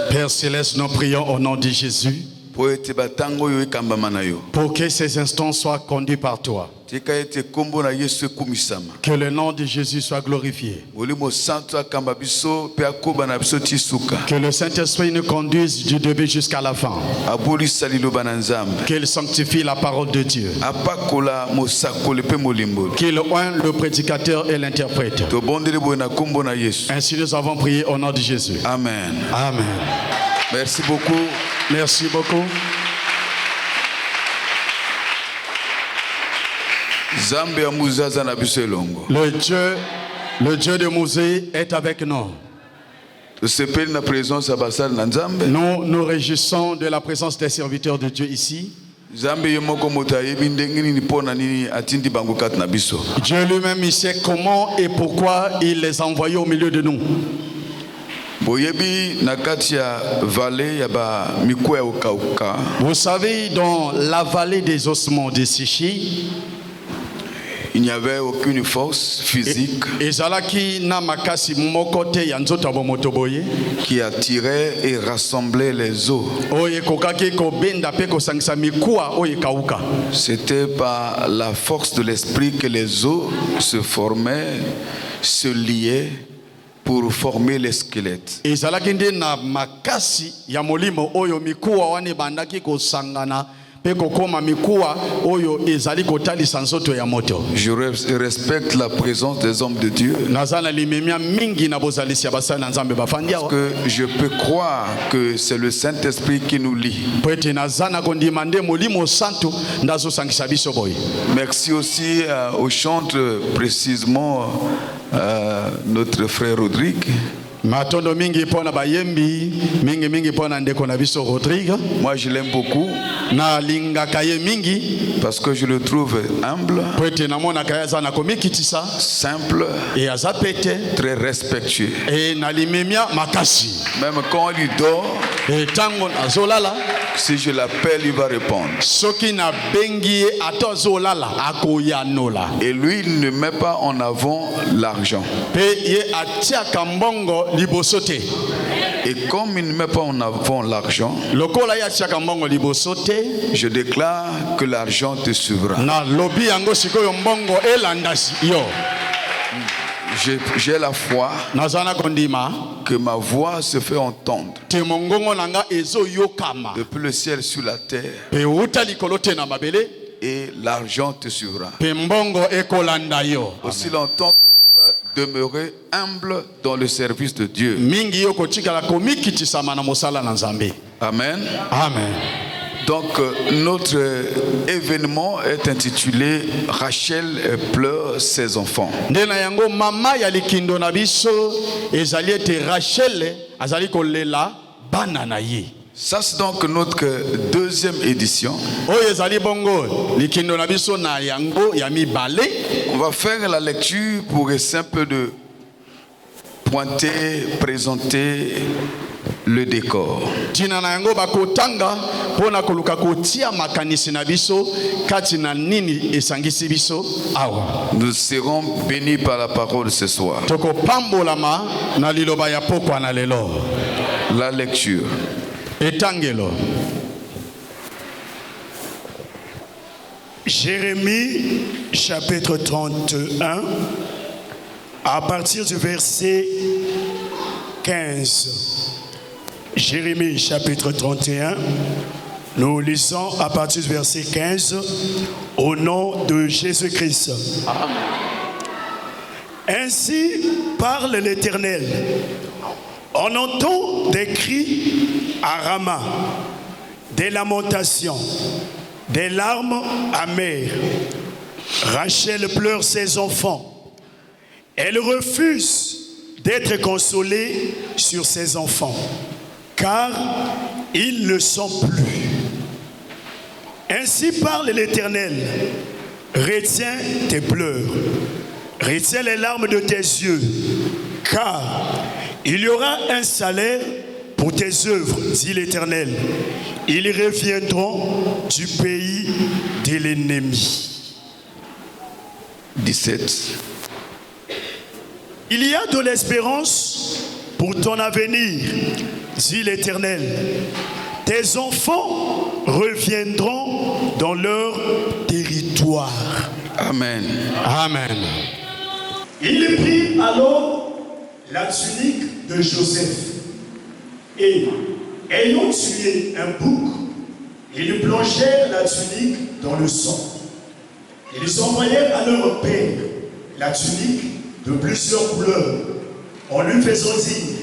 Père Céleste, nous prions au nom de Jésus pour que ces instants soient conduits par toi. Que le nom de Jésus soit glorifié. Que le Saint-Esprit nous conduise du début jusqu'à la fin. Qu'il sanctifie la parole de Dieu. Qu'il oigne le prédicateur et l'interprète. Ainsi nous avons prié au nom de Jésus. Amen. Amen. Merci beaucoup. Merci beaucoup. Le Dieu de Mouzé est avec nous. Nous nous réjouissons de la présence des serviteurs de Dieu ici. Dieu lui-même il sait comment et pourquoi il les a envoyés au milieu de nous. Vous savez, dans la vallée des ossements de Sichi, il n'y avait aucune force physique qui attirait et rassemblait les os. C'était par la force de l'esprit que les os se formaient, se liaient pour former les squelettes. Je respecte la présence des hommes de Dieu. Parce que je peux croire que c'est le Saint-Esprit qui nous lie. Merci aussi au chantre, précisément notre frère Rodrigue. Moi je l'aime beaucoup parce que je le trouve humble, simple, très respectueux. Même quand il dort, si je l'appelle, il va répondre. Et lui, il ne met pas en avant l'argent. Et comme il ne met pas en avant l'argent, je déclare que l'argent te suivra. J'ai la foi que ma voix se fait entendre depuis le ciel sur la terre, et l'argent te suivra. Aussi longtemps que tu vas demeurer humble dans le service de Dieu. Amen. Amen. Donc notre événement est intitulé Rachel pleure ses enfants. Ça c'est donc notre deuxième édition. On va faire la lecture pour essayer un peu de pointer, présenter le décor. Nous serons bénis par la parole ce soir. La lecture. Jérémie chapitre 31 à partir du verset 15. Jérémie chapitre 31, nous lisons à partir du verset 15 au nom de Jésus-Christ. Ainsi parle l'Éternel. On entend des cris à Rama, des lamentations, des larmes amères. Rachel pleure ses enfants. Elle refuse d'être consolée sur ses enfants, car ils ne sont plus. Ainsi parle l'Éternel. Retiens tes pleurs, retiens les larmes de tes yeux, car il y aura un salaire pour tes œuvres, dit l'Éternel. Ils reviendront du pays de l'ennemi. 17. Il y a de l'espérance pour ton avenir, dit l'Éternel. Tes enfants reviendront dans leur territoire. Amen. Amen. Il prit alors la tunique de Joseph et, ayant tué un bouc, ils plongèrent la tunique dans le sang. Ils envoyèrent à leur père la tunique de plusieurs couleurs en lui faisant dire: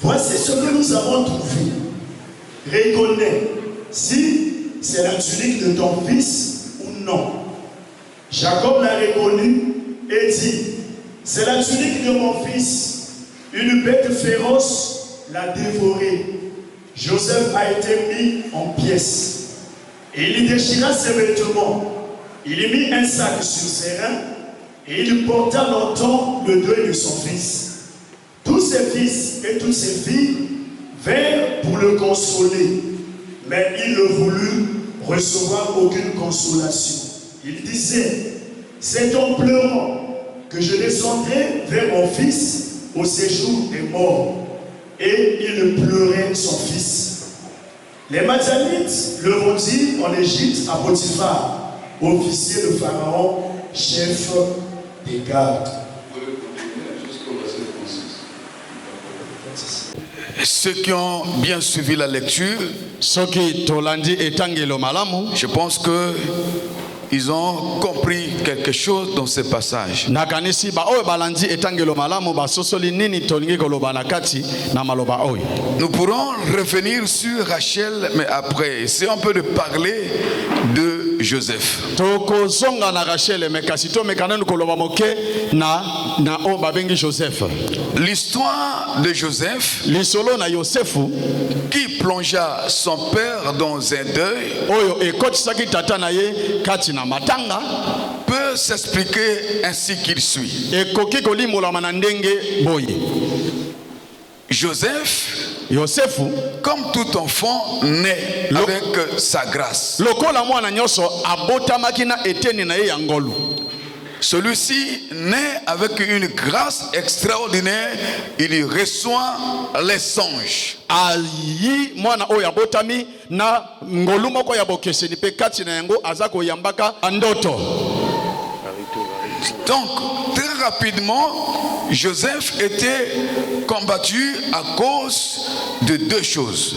voici ce que nous avons trouvé. Reconnais si c'est la tunique de ton fils ou non. Jacob l'a reconnu et dit: c'est la tunique de mon fils. Une bête féroce l'a dévoré. Joseph a été mis en pièces. Et il déchira ses vêtements. Il mit un sac sur ses reins et il porta longtemps le deuil de son fils. Tous ses fils et toutes ses filles vinrent pour le consoler, mais il ne voulut recevoir aucune consolation. Il disait: c'est en pleurant que je descendrai vers mon fils au séjour des morts. Et il pleurait son fils. Les Madianites le rendirent en Égypte à Potiphar, officier de Pharaon, chef des gardes. Ceux qui ont bien suivi la lecture, je pense que ils ont compris quelque chose dans ce passage. Nous pourrons revenir sur Rachel, mais après, c'est un peu de parler de Joseph. L'histoire de Joseph qui plongea son père dans un deuil peut s'expliquer ainsi qu'il suit. Joseph, comme tout enfant, naît avec sa grâce. Celui-ci naît avec une grâce extraordinaire. Il reçoit les songes. Donc, très rapidement, Joseph était combattu à cause de deux choses.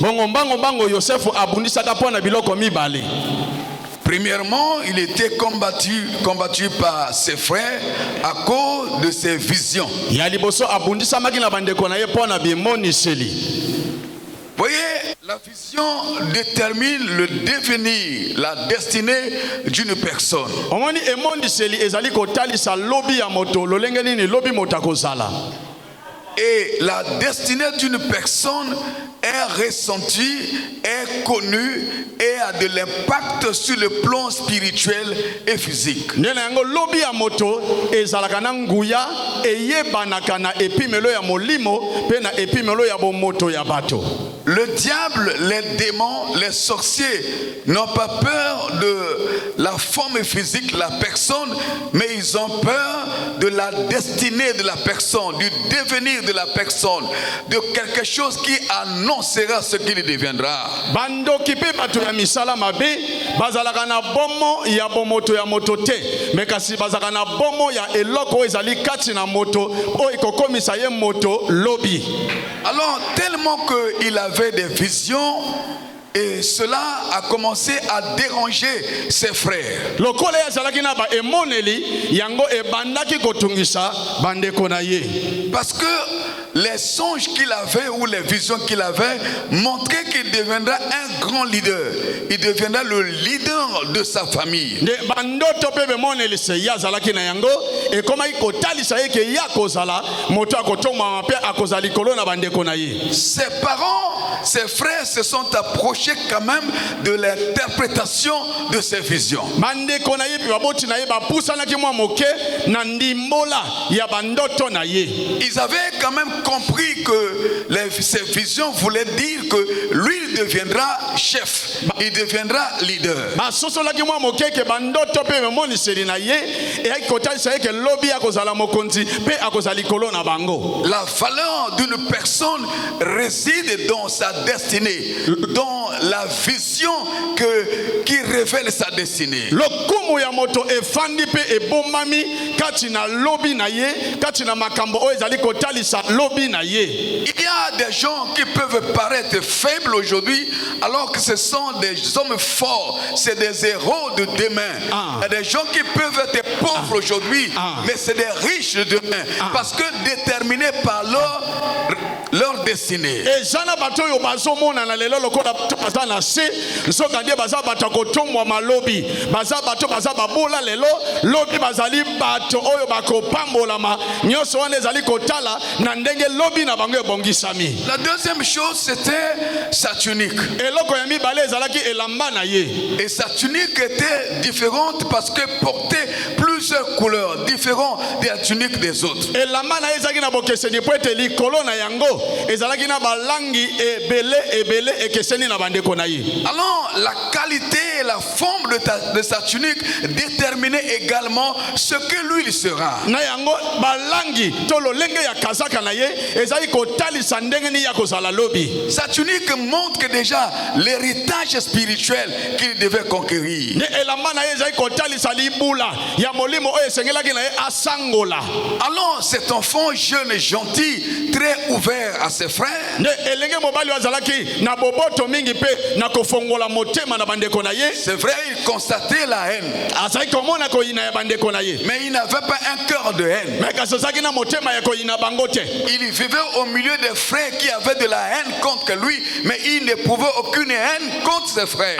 Premièrement, il était combattu par ses frères à cause de ses visions. Voyez, la vision détermine le devenir, la destinée d'une personne. Et la destinée d'une personne est ressentie, est connue et a de l'impact sur le plan spirituel et physique. Le diable, les démons, les sorciers n'ont pas peur de la forme physique de la personne, mais ils ont peur de la destinée de la personne, du devenir de la personne, de quelque chose qui annoncera ce qu'il deviendra. Alors, tellement qu'il avait des visions, et cela a commencé à déranger ses frères. Parce que les songes qu'il avait ou les visions qu'il avait montraient qu'il deviendra un grand leader. Il deviendra le leader de sa famille. Ses parents, ses frères se sont approchés quand même de l'interprétation de ces visions. Ils avaient quand même compris que ces visions voulaient dire que lui il deviendra chef, il deviendra leader. La valeur d'une personne réside dans sa destinée, dans la vision qui révèle sa destinée. Il y a des gens qui peuvent paraître faibles aujourd'hui alors que ce sont des hommes forts, c'est des héros de demain. Il y a des gens qui peuvent être pauvres aujourd'hui, mais c'est des riches de demain parce que déterminés par leur destinée. La deuxième chose, c'était sa tunique. Et sa tunique était différente parce que portait plusieurs couleurs différentes de la tunique des autres. Alors la qualité et la forme de sa tunique déterminait également ce que lui il sera. Sa tunique montre que déjà l'héritage spirituel qu'il devait conquérir. Alors cet enfant jeune et gentil, très ouvert à ses frères, c'est vrai, il constatait la haine, mais il n'avait pas un cœur de haine. Il vivait au milieu des frères qui avaient de la haine contre lui, mais il n'éprouvait aucune haine contre ses frères.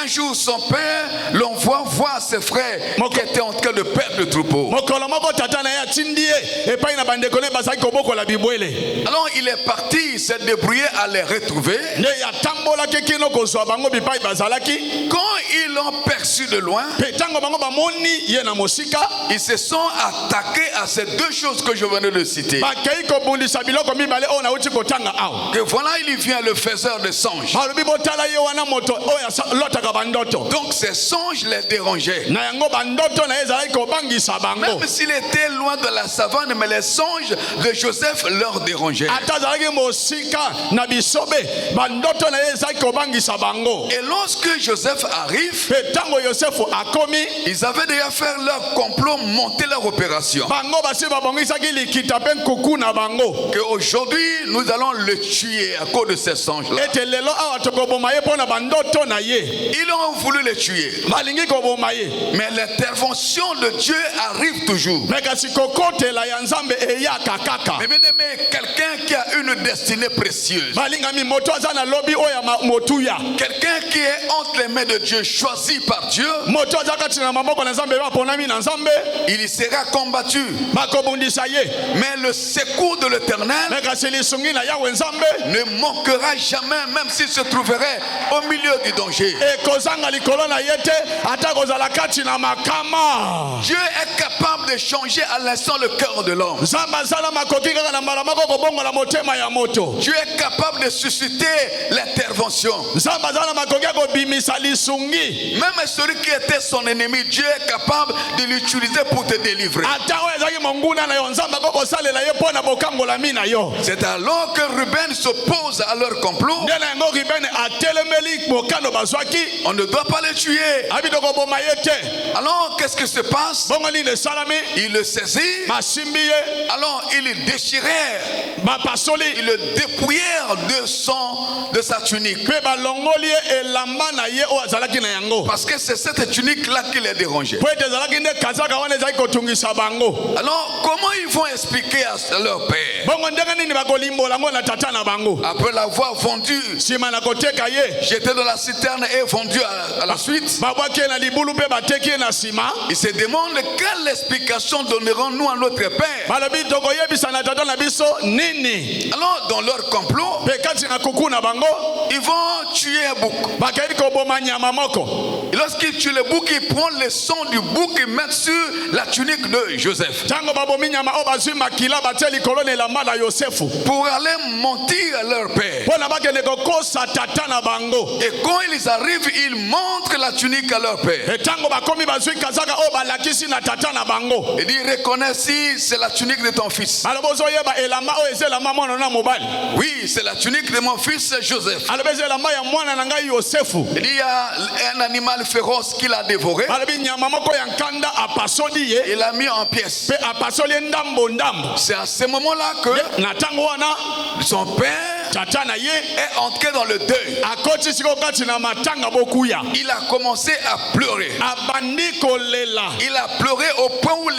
Un jour, son père l'envoie voir ses frères qui étaient en train de perdre le troupeau. Alors il est parti, il s'est débrouillé à les retrouver. Quand ils l'ont perçu de loin, ils se sont attaqués à ces deux choses que je venais de citer. Que voilà, il vient le faiseur de songes. Donc ces songes les dérangeaient. Même s'il était loin de la savane, mais les songes de Joseph leur dérangeaient. Et lorsque Joseph arrive, ils avaient déjà fait leur complot, monté leur opération. Qu'aujourd'hui nous allons le tuer à cause de ces songes-là. Ils ont voulu le tuer. Mais l'intervention de Dieu arrive toujours. Mais bien aimé, quelqu'un qui a une destinée précieuse, quelqu'un qui est entre les mains de Dieu, choisi par Dieu, il sera combattu. Mais le secours de l'Éternel ne manquera jamais, même s'il se trouverait au milieu du danger. Dieu est capable de changer à l'instant le cœur de l'homme. Dieu est capable de susciter l'intervention. Même celui qui était son ennemi, Dieu est capable de l'utiliser pour te délivrer. C'est alors que Ruben s'oppose à leur complot. On ne doit pas le tuer. Alors qu'est-ce qui se passe? Il le saisit. Alors ils le déchirèrent. Ils le dépouillèrent de sa tunique. Parce que c'est cette tunique-là qui les dérangeait. Alors comment ils vont expliquer à leur père? Après l'avoir vendu, j'étais dans la citerne et vendu à la suite. Ils se demandent quelle explication donnerons-nous à notre père. Alors dans leur complot, ils vont tuer un bouc. Et lorsqu'il tue le bouc, il prend le sang du bouc et met sur la tunique de Joseph. Pour aller mentir à leur père. Et quand ils arrivent, ils montrent la tunique à leur père. Et ils reconnaissent si c'est la tunique de ton fils. Oui, c'est la tunique de mon fils Joseph. Il y a un animal féroce qu'il a dévoré. Il l'a mis en pièces. C'est à ce moment-là que son père est entré dans le deuil. Il a commencé à pleurer. Il a pleuré au point où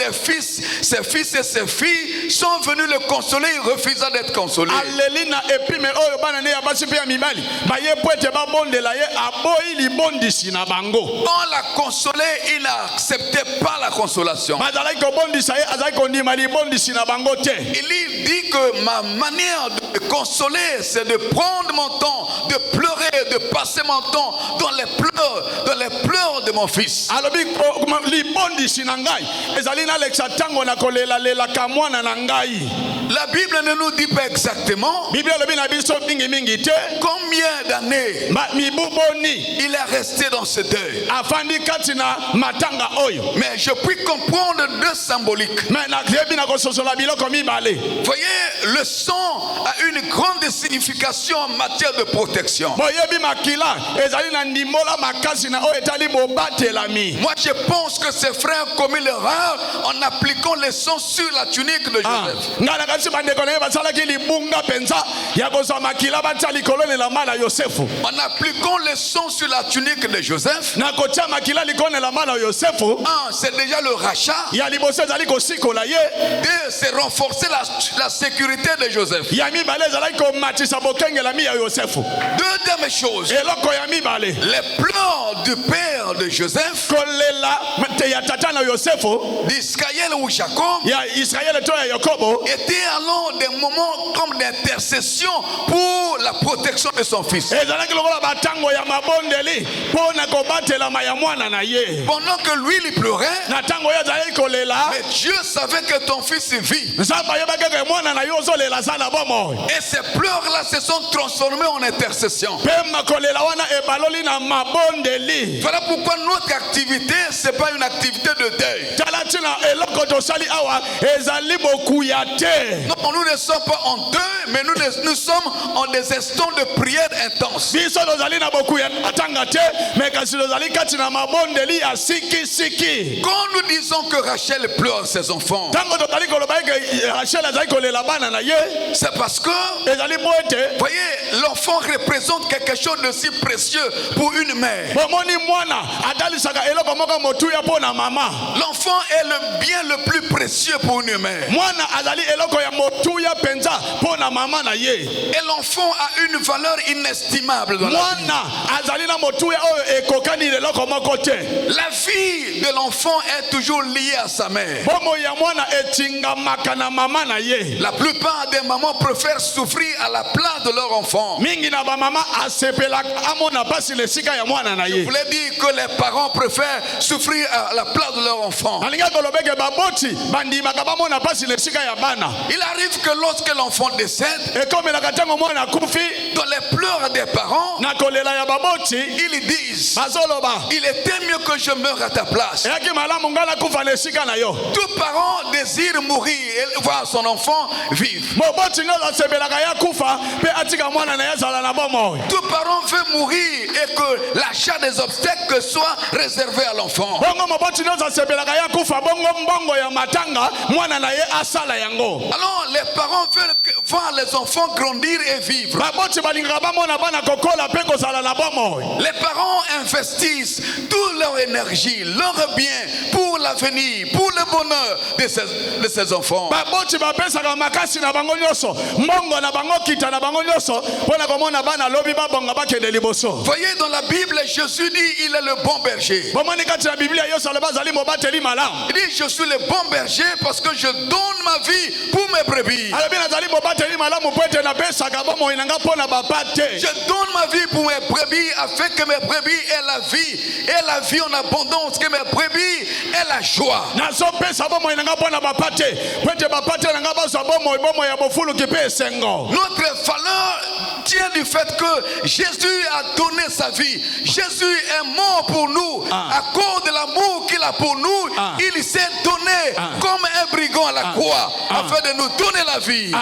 ses fils et ses filles sont venus le consoler. Il refusa d'être consolé. On l'a consolé, il n'acceptait pas la consolation. Il dit que ma manière de consoler, c'est de prendre mon temps, de pleurer, de passer mon temps dans les pleurs de mon fils. La Bible ne nous dit pas exactement combien d'années il est resté dans ce deuil. Mais je puis comprendre deux symboliques. Voyez, le sang a une grande signification en matière de protection. Moi, je pense que ces frères commis l'erreur en appliquant le sang sur la tunique de Joseph. En appliquant le sang sur la tunique de Joseph, c'est déjà le rachat. C'est renforcer la sécurité de Joseph. Deuxième chose, les pleurs du père de Joseph, d'Israël ou Jacob, étaient alors des moments comme d'intercession pour la protection de son fils. Pendant que lui il pleurait, mais Dieu savait que ton fils vit. Et ces pleurs-là se sont transformés en intercession. Voilà pourquoi notre activité, ce n'est pas une activité de deuil. Non, nous ne sommes pas en deuil, mais nous sommes en des instants de prière intense. Quand nous disons que Rachel pleure ses enfants, c'est parce que, voyez, l'enfant représente quelque chose de si précieux pour une mère. L'enfant est le bien le plus précieux pour une mère. Et l'enfant a une valeur inestimable dans la vie de l'enfant est toujours liée à sa mère. La plupart des mamans préfèrent souffrir à la place de leur enfant. Je voulais dire que les parents préfèrent souffrir à la place de leur enfant. Il arrive que lorsque l'enfant décède, dans les pleurs des parents, ils disent, il était mieux que je meure à ta place. Tout parent désire mourir et voir son enfant vivre. Tout parent veut mourir et que l'achat des obstacles soit réservé à l'enfant. Alors les parents veulent voir les enfants grandir et vivre. Les parents investissent toute leur énergie, leur bien pour l'avenir, pour le bonheur de ces enfants. Voyez, dans la Bible, Jésus dit il est le bon berger. Il dit je suis le bon berger parce que je donne ma vie pour mes brebis. Je donne ma vie pour mes brebis afin que mes brebis aient la vie et la vie en abondance, que mes brebis aient la joie. Notre valeur tient du fait que Jésus a donné sa vie. Jésus est mort pour nous. À cause de l'amour qu'il a pour nous, il s'est donné comme un brigand à la croix afin de nous donner la vie.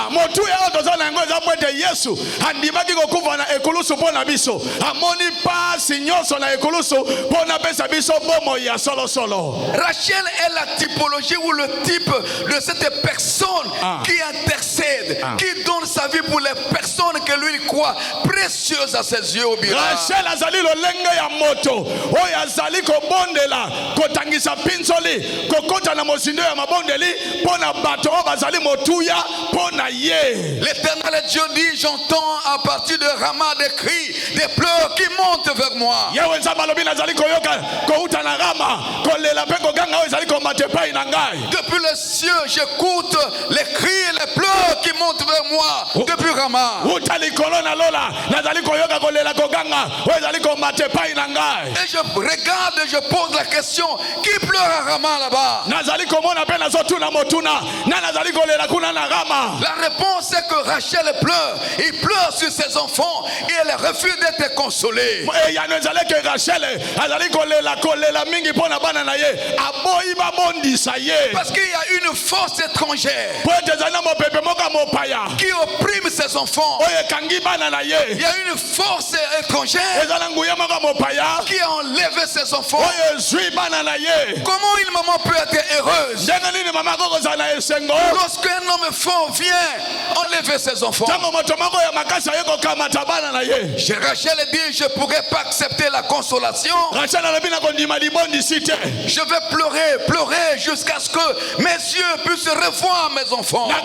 Rachel est la typologie ou le type de cette personne qui intercède, qui donne sa vie pour les personnes que lui croit précieuses à ses yeux. Rachel azali lolenge ya moto oyo azali kobondela kotangisa pinzoli kokota na mosindo ya mabondeli pona bato oyo bazali motuya pona ye. L'Éternel Dieu dit, j'entends à partir de Rama des cris, des pleurs qui montent vers moi. Yewe nzamba lobi nazali koyoka kouta na Rama kolela pe koganga oyo ezali komate pai na ngai. Depuis les cieux, j'écoute les cris et les pleurs qui montent vers moi depuis Rama. Utali kolona lola nazali koyoka kolela koganga oyo ezali komate pai na ngai. Et je regarde et je pose la question, qui pleure à Rama là-bas? Nazali komona pe nazotuna motuna na nazali kolela kuna na Rama. La réponse est que Rachel pleure. Il pleure sur ses enfants et elle refuse d'être consolée. Parce qu'il y a une force étrangère qui opprime ses enfants. Il y a une force étrangère qui a enlevé ses enfants. Comment une maman peut être heureuse lorsqu'un homme fort vient enlever ses enfants? Rachel dit, je ne pourrais pas accepter la consolation. Je vais pleurer jusqu'à ce que mes yeux puissent revoir mes enfants. Il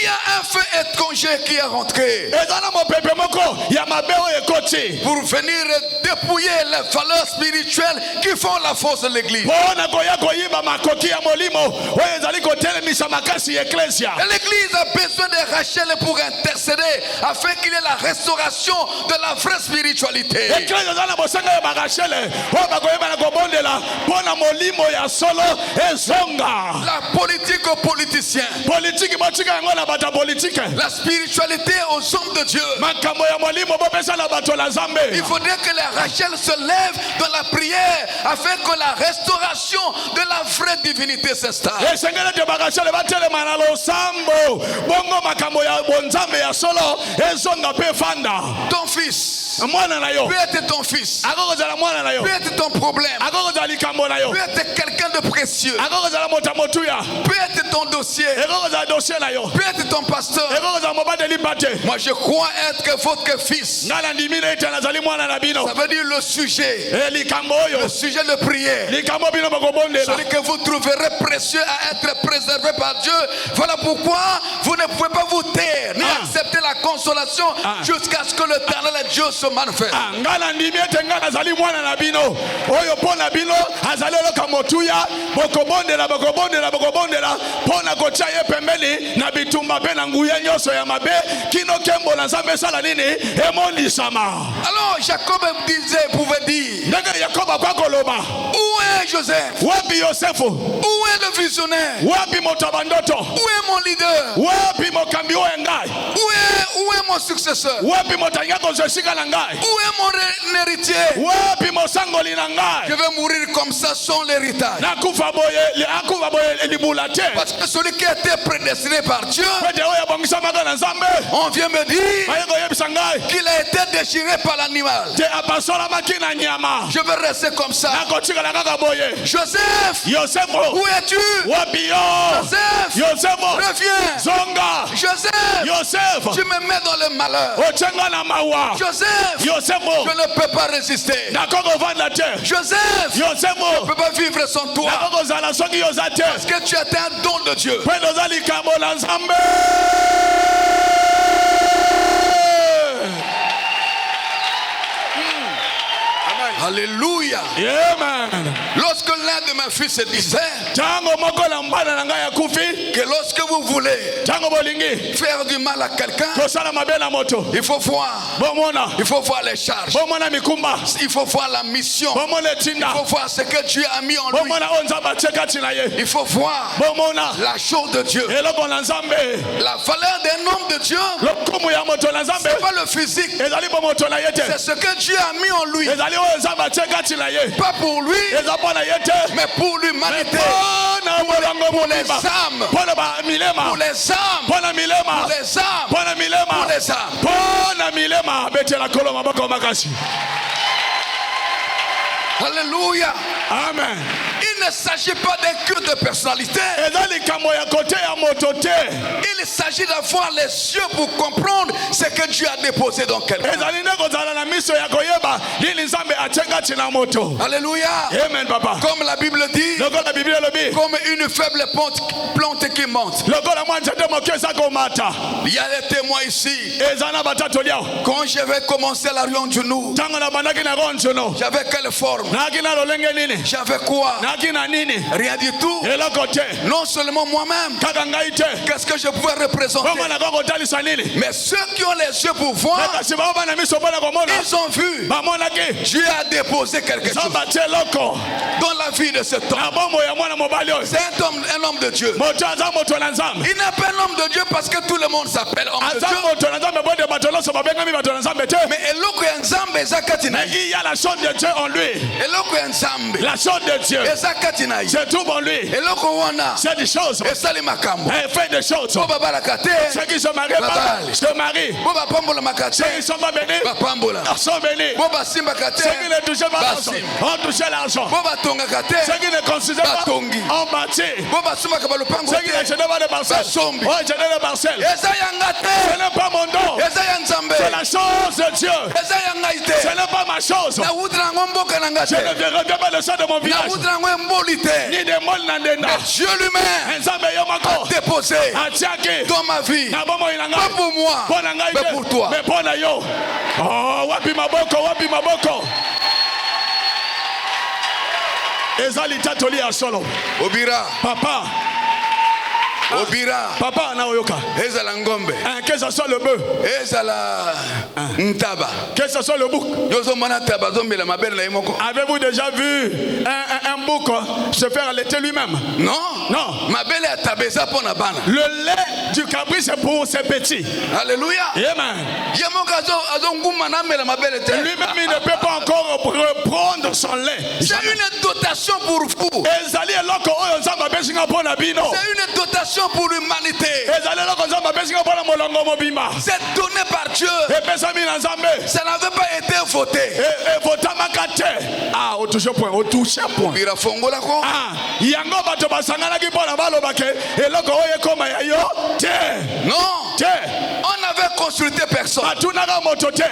y a un feu étranger qui est rentré pour venir dépouiller les valeurs spirituelles qui font la force de l'église. L'église a besoin de Rachel pour intercéder afin qu'il y ait la restauration de la vraie spiritualité. La politique aux politiciens, la spiritualité aux hommes de Dieu. Il faudrait que la Rachel se lève dans la prière afin que la restauration de la vraie divinité s'installe. Ton fils peut être ton fils, peut être ton problème, peut être quelqu'un de précieux, peut être ton dossier, peut être ton pasteur. Moi je crois être votre fils. Ça veut dire le sujet de prière, celui que vous trouverez précieux à être préservé par Dieu. Voilà pourquoi vous ne pouvez pas vous taire ni accepter la consolation jusqu'à ce que l'Éternel Dieu se manifeste. Alors Jacob pouvait dire, où est Joseph? Où est le visionnaire? Où est mon leader? Où est mon successeur? Où est mon héritier? Je vais mourir comme ça sans l'héritage. Parce que celui qui a été prédestiné par Dieu, on vient me dire qu'il a été déchiré par l'animal. Je vais rester comme ça. Joseph, où es-tu? Joseph, reviens. Joseph, tu me mets dans le malheur. Joseph, je ne peux pas résister. Joseph, je ne peux pas vivre sans toi. Parce que tu es un don de Dieu. Alléluia. Amen. Lorsque l'un de mes fils se disait Tango mokola mbana na ngai akufi. que lorsque vous voulez Tango bolingi. faire du mal à quelqu'un, Kosala mabe na moto. il faut voir les charges, Bomona mikumba. il faut voir la mission, Bomona il tinda. faut voir ce que Dieu a mis en lui, Bomona onza bacheka tina ye. il faut voir Bomona. la chose de Dieu. Eloko na nzambe. La valeur d'un homme de Dieu, Lokumu ya moto na nzambe. c'est pas le physique, Ezali bo moto na yete. c'est ce que Dieu a mis en lui, Ezali o nzamba cheka tina ye. pas pour lui, Ezapa na yete. mais pour l'humanité, Pona bolango pour les mobimba. âmes, Pona ba milema. pour les âmes, Pona milema. pour les âmes, Pona milema. pour les âmes. Pona milema. Betela kolo maboko makasi. Alléluia. Amen. Il ne s'agit pas d'un culte de personnalité. Ezali kambo ya kote ya moto te. Il s'agit d'avoir les yeux pour comprendre ce que Dieu a déposé dans quelqu'un. Ezali nde kozala na miso ya koyeba nini nzambe atyenga tina moto. Alléluia. Amen papa. Comme la Bible dit, Lokola Biblia elobi. comme une faible plante qui monte. Lokola mwanja te moke eza komata. Il y a des témoins ici. Eza na batatu liao. Quand je vais commencer la réunion du nous, Tango na bandaki na ronjono. j'avais quelle forme? Naki na lolenge nini? J'avais quoi? Naki na nini? Rien du tout. Eloko te. Non seulement moi-même, Kaka ngai te. qu'est-ce que je pouvais représenter? Koma na koko talisa nini? Mais ceux qui ont les yeux pour voir, Kasi baba na miso bona komona. ils ont vu. Bamonaki. Dieu a déposé quelque chose Zamba te loko. dans la vie de cet homme. Na bombo ya mwana mobali oyo. C'est un homme de Dieu. Moto aza moto na nzambe. Il n'est pas un homme de Dieu parce que tout le monde s'appelle homme de Aza Dieu. moto na nzambe bonde bato nyonso babengami bato na nzambe te. Mais eloko ya nzambe eza kati na Mais ye. il y a la chose de Dieu en lui. Eloko ya nzambe La chose de Dieu. eza kati na ye. C'est tout en lui. Eloko wana C'est des choses. esali makambo. Elle fait des choses. Po babalaka te, Ceux qui se marient pas Babal. se marient. po bapambolaka Ceux te, qui sont pas bénis bapambola. sont bénis. Po basimbaka te, Ceux qui ne touchent pas l'argent Basim. ont touché l'argent. po batongaka te, Ceux qui ne considèrent pas Batongi. ont bâti. po basumbaka balopango Ceux qui ne te. gênent pas de parcelles Basombi. ont gêné les parcelles. Eza yanga Ce te, n'est pas mon don. eza ya nzambe. C'est la chose de Dieu. Eza ya ngai Ce te. n'est pas ma chose. Nawuti nango mboka nanga Je ne te. reviens pas le sang de mon village. Nawuti nango emboli te. Ni des molles na ndenda. Mais Dieu lui-même Nzambe yo a mako. déposé Atiaki. dans ma vie, Na bomo ina pas ngai. pour moi, Mpo na ngai mais te, pour toi. mais mpo na yo. Oh, wapi maboko, wapi maboko. Eza litatoli ya solo. Obira, Papa, obira, papa anaoyoka. ezala ngombe, Que ce soit le bœuf, ezala ntaba. que ce soit le bouc. Yozomona taba zombela mabele na ye moko. Avez-vous déjà vu un bouc se faire allaiter lui-même? Non, Non. mabele ya taba eza mpo na bana. Le lait du cabri, c'est pour ses petits. Alléluia. Amen. Ye moko azonguma na mela mabele te. Lui-même, il ne peut pas encore reprendre son lait. C'est une dotation pour vous. Ezali eloko oyo nzambe apesinga mpo na bino. C'est une dotation pour l'humanité. Ezali eloko nzambe apesinga mpo na molongo mobimba. C'est donné par Dieu. Epesami na nzambe. Ça n'avait pas été voté. Evotamaka te. Ah, otouche point, otouche point. Bira fongola ko. Ah, yango bato basanganaki mpo na balobake eloko oyo ekoma ya yo te. Non. Te. On n'avait consulté personne. Batunaka moto te.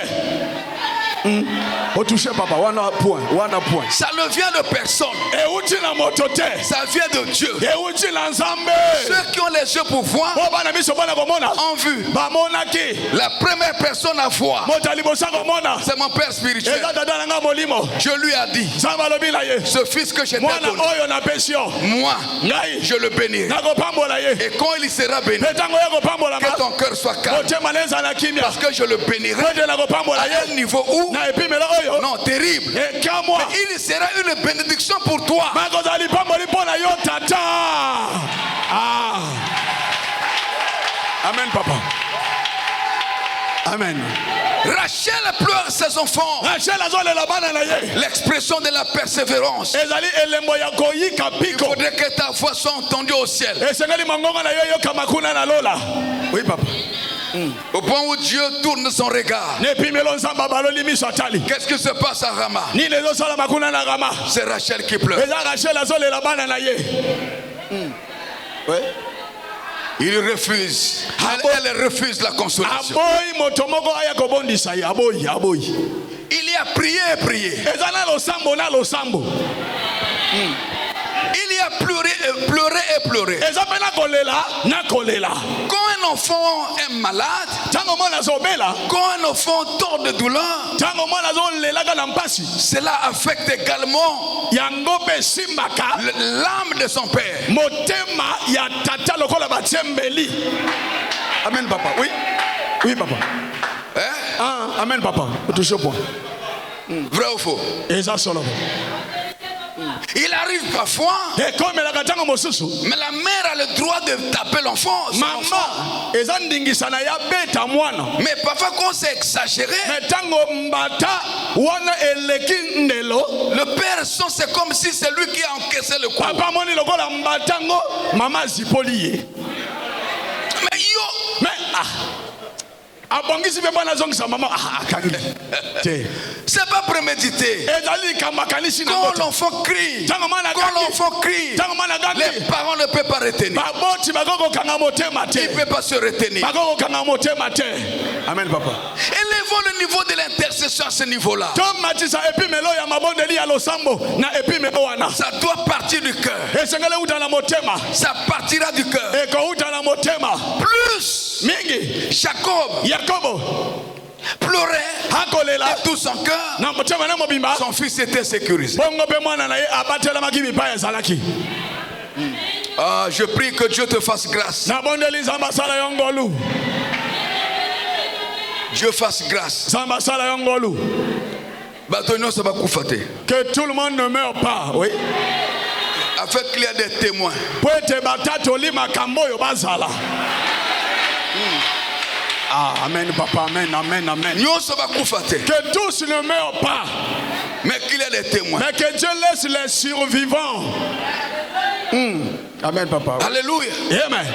Otouche papa, wana point, wana point. Ça ne vient de personne. Euti na moto te. Ça vient de Dieu. Euti na nzambe. Ceux qui ont les yeux pour voir Po bana miso bana komona. ont vu. Bamonaki. La première personne à voir, Moto alibosa komona. c'est mon père spirituel. Eza tata nanga molimo. Je lui ai dit, Nzambe alobi na ye. ce fils que je t'ai Mwana donné, oyo napesi yo. moi, Ngai. je le bénirai. Nakopambola ye. Et quand il sera béni, Mpe ntango ya kopambola que ton cœur soit calme. motema na ezala kimia. Parce que je le bénirai Kote nakopambola à ye. un niveau où, Na epimelo oyo. non, terrible. Ekamwa. Il sera une bénédiction pour toi. Makozali pamboli mpo na yo tata. Ah. Amen papa. Amen. Rachel pleure ses enfants. Rachel azolela bana na ye. L'expression de la persévérance. Ezali elembo ya koyika Il piko. faudrait que ta voix soit entendue au ciel. Esengeli mangonga na yo yoka makuna na lola. Oui papa. Au point où Dieu tourne son regard. Nepimelo nzamba baloli miso atali. Qu'est-ce qui se passe à Rama? Nini ezosala makuna na Rama. C'est Rachel qui pleure. Eza Rachel azolela bana na ye. Il refuse. Elle refuse la consolation. Aboyi moto moko aya kobondisa ye. Aboyi, aboyi. Il y a prié et prié. Eza na losambo na losambo. Il y a pleurer et pleurer. eza mpe na kolela na kolela. Quand un enfant est malade, Ntango mwana azobela, quand un enfant tord de douleur, ntango mwana azolelaka na mpasi, cela affecte également yango mpe esimbaka l'âme de son père. motema ya tata lokola batiembeli. Amen papa. Oui. Oui papa. Hein? Ah, amen papa. Touche au point. Vrai ou faux? Eza solo. Il arrive parfois, Et comme la katanga mosusu, mais la mère a le droit de taper l'enfant. son enfant. mama eza ndingisana ya beta mwana. Mais parfois quand c'est exagéré, Mais tango mbata wana eleki ndelo, le père sent c'est comme si c'est lui qui a encaissé le coup. papa moni lokola mbatango, mama zipoli ye. Mais yo, Mais ah, abongisi pe bana zongisa mama akangi. Te. c'est pas prémédité. Ezali kamakanisi na Quand moto. l'enfant crie, Tango mwana quand gangi. l'enfant crie, Tango mwana gangi. les parents ne peuvent pas retenir. Baboti bakoko kanga motema Ils te. ne peuvent pas se retenir. Bakoko kanga motema te. Amen papa. Élevons le niveau de l'intercession à ce niveau-là. Tom matisa epimelo ya mabondeli ya losambo na epimelo wana. Ça doit partir du cœur. Esengele uta na motema. Ça partira du cœur. Eko uta na motema. Plus Mingi. Jacob Yakobo pleurait hakolela de tout son cœur. na motema na mobimba. Son fils était sécurisé. Bongo pe mwana na ye abatelamaki mipaya ezalaki. Ah, je prie que Dieu te fasse grâce. Na bondeli zamba sala yongolu. Dieu fasse grâce. Zamba sala yongolu. Batonio ça va koufater. Que tout le monde ne meure pas. Oui. Afin qu'il y ait des témoins. Po ete batatoli makambo oyo bazala. Ah, amen papa, amen, amen, amen. Nous ça va koufater. Que tous ne meurent pas, Mais qu'il y ait des témoins. mais que Dieu laisse les survivants. Amen papa. Alléluia. Amen.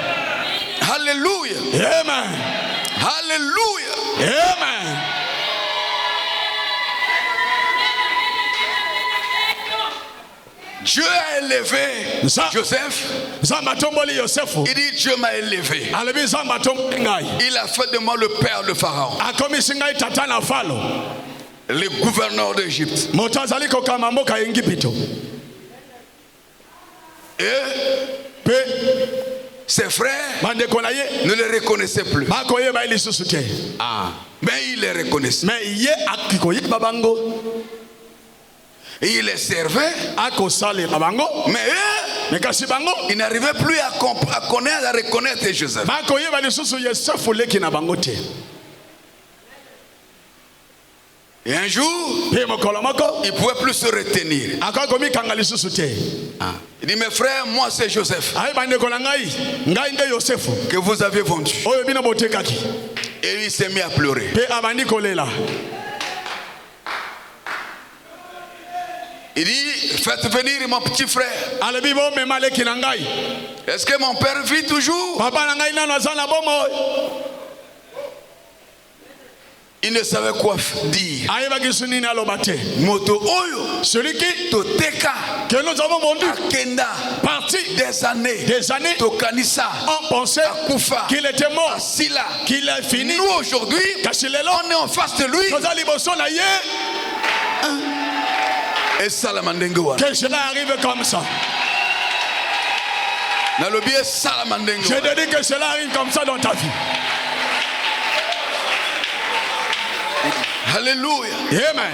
Alléluia. Amen. Alléluia. Amen. Dieu a élevé Ça- Joseph. Zamba tomboli Yosefu. Il dit Dieu m'a élevé. Alebi zamba tomboli ngai. Il a fait de moi le père de Pharaon, Akomisi ngai tata na falo. le gouverneur d'Égypte. Moto azali kokama mboka ya Ngipito. Et Pe ses frères bandeko na ye ne le reconnaissaient plus. bakoyeba ye lisusu te. Mais il les reconnaissait. Mais ye akikoyeba bango. Et il les servait. Akosalela bango. Mais eux, Mais kasi bango ils n'arrivaient plus à connaître, à reconnaître Joseph. bakoyeba lisusu Yosefu leki na bango te. Et un jour, Pe mokolo moko ils ne pouvaient plus se retenir. akakomikanga lisusu te. Il dit, mes frères, moi c'est Joseph Ayi bandeko na ngai ngai nde Yosefu que vous avez vendu. oyo bino botekaki. Et il s'est mis à pleurer. Pe abandi kolela. Il dit, faites venir mon petit frère. Alebi bomema leki na ngai. Est-ce que mon père vit toujours? Papa na ngai nano aza na bomo. Il ne savait quoi dire. Ayebaki su nini aloba te. Moto Oyo, Celui qui Toteka, que nous avons vendu Kenda, parti des années, Tokanisa, on pensait Akufa, qu'il était mort, Asila. qu'il est fini. Nous aujourd'hui, Kasi lelo on est en face de lui. toza liboso na ye. Et Salamandengoa. Que cela arrive comme ça. Dans le biais Je Salamandengoa. te dis que cela arrive comme ça dans ta vie. Alléluia. Amen.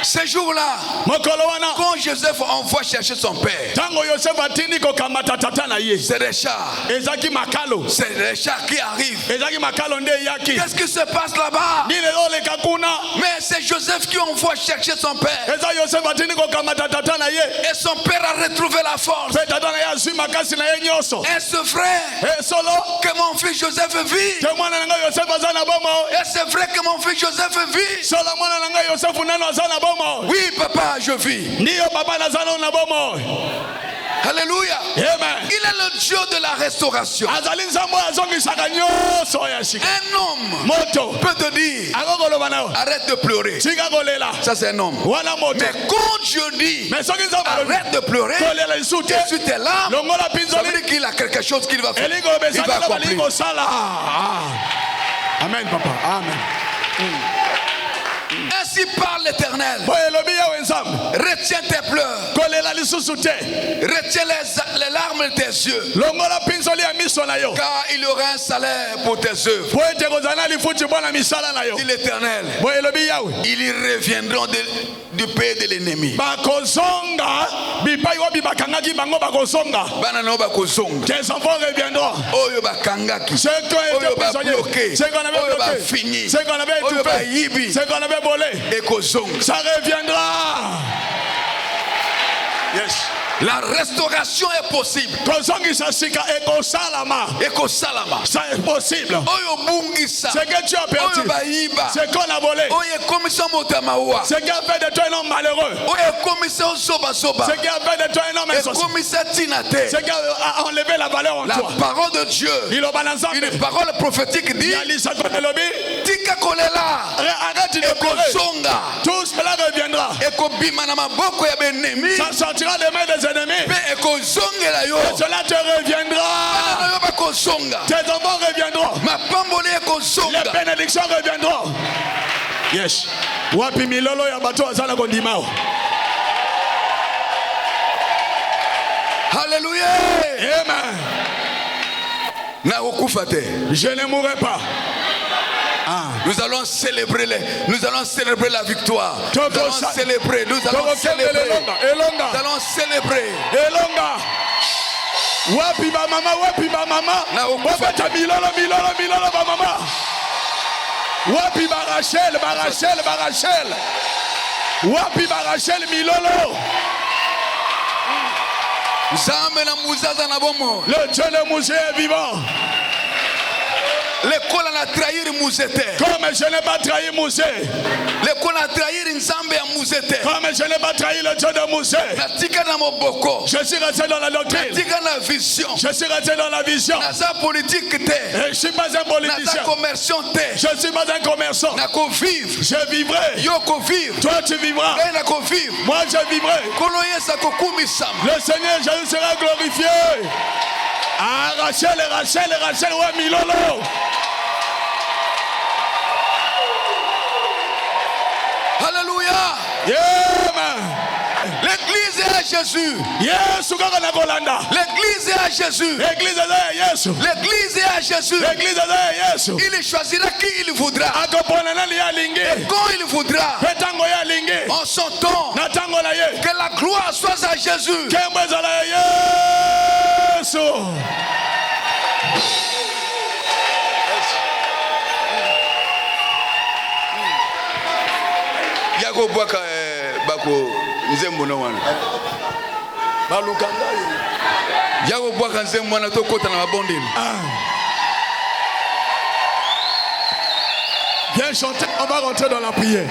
Ce jour-là, Mokolo wana quand Joseph envoie chercher son père, tango Yosefu atindi kokamata tata na ye. c'est des chars. Ezaki makalo. C'est des chars qui arrivent. Ezaki makalo nde yaki. Qu'est-ce qui se passe là-bas? Ni lelo leka kuna. Mais c'est Joseph qui envoie chercher son père. Eza Yosefu atindi kokamata tata na ye. Et son père a retrouvé la force. Pe tata na ye azwi makasi na ye nyonso. Et ce frère, E solo que mon fils Joseph vit. te mwana na ngai Yosefu aza na bomo. Et c'est vrai que mon fils Joseph vit. Solo mwana na ngai Yosefu nano aza na bomo. Oui, papa, je vis. Ndiyo papa naza na bomo. Alléluia. Amen. Il est le Dieu de la restauration. Azali nzambo azongisaka nyonso ya sika. Un homme Moto peut te dire, akokoloba nao arrête de pleurer. tika kolela Ça, c'est un homme. wana moto. Mais quand Dieu dit, Mais soki nzambo alobi arrête de pleurer, kolela lisusu te tu tes larmes, longola ça veut pinzoli dire qu'il a quelque chose qu'il va faire. elingo Il va obesana bali accomplir. kosala. Amen papa. Amen. Ainsi parle l'Éternel. Retiens tes pleurs. Retiens les larmes de tes yeux. Car il y aura un salaire pour tes œuvres. Dit l'Éternel. Ils reviendront du pays de l'ennemi. Tes enfants reviendront. Ceux qui ont été prisonniers, ceux qu'on avait bloqués, ceux qu'on avait étouffés, ceux qu'on avait volés, ça reviendra. Yes. La restauration est possible. Ça est possible. Ce que tu as perdu, ce qu'on a volé, ce qui a fait de toi un homme malheureux, ce qui a fait de toi un homme insouciant, ce qui a enlevé la valeur en toi. La parole de Dieu, une parole prophétique dit, arrête de pleurer. Tout cela reviendra. Ça sortira des mains des ennemis. Et cela te reviendra. Tes enfants reviendront. Les bénédictions reviendront. Yes. Wapi milolo ya bato azala kondimao. Alléluia. Amen. Je ne mourrai pas. Nous allons célébrer la victoire. Nous allons célébrer. Elonga. Wapi ba mama. Wapata milolo ba mama. Wapi ba Rachel. Wapi ba Rachel milolo. Le Dieu de Mouzé est vivant. L'école a trahi Mouzete. Comme je n'ai pas trahi Mouzé. L'école a trahi Nzambe à Mouzete. Comme je n'ai pas trahi le Dieu de Mouzé. Je suis resté dans la doctrine. Je suis resté dans la vision. Je ne suis pas un politicien. Je ne suis pas un commerçant. Je vivrai. Toi tu vivras. Moi je vivrai. Le Seigneur Jésus sera glorifié. Ah, Rachel, ouais, milolo. Alléluia. Yeah, l'église est à Jésus. Yes, l'église est à Jésus. L'église est à Jésus. L'église est à Jésus. L'église est à Jésus. Il choisira qui il voudra. Et quand il voudra. En son temps. Que la gloire soit à Jésus. Yago Bwaka Bako Nzembono wana. Yago Bwaka Nzembono to kota na mabondeli. Viens chanter, on va rentrer dans la prière.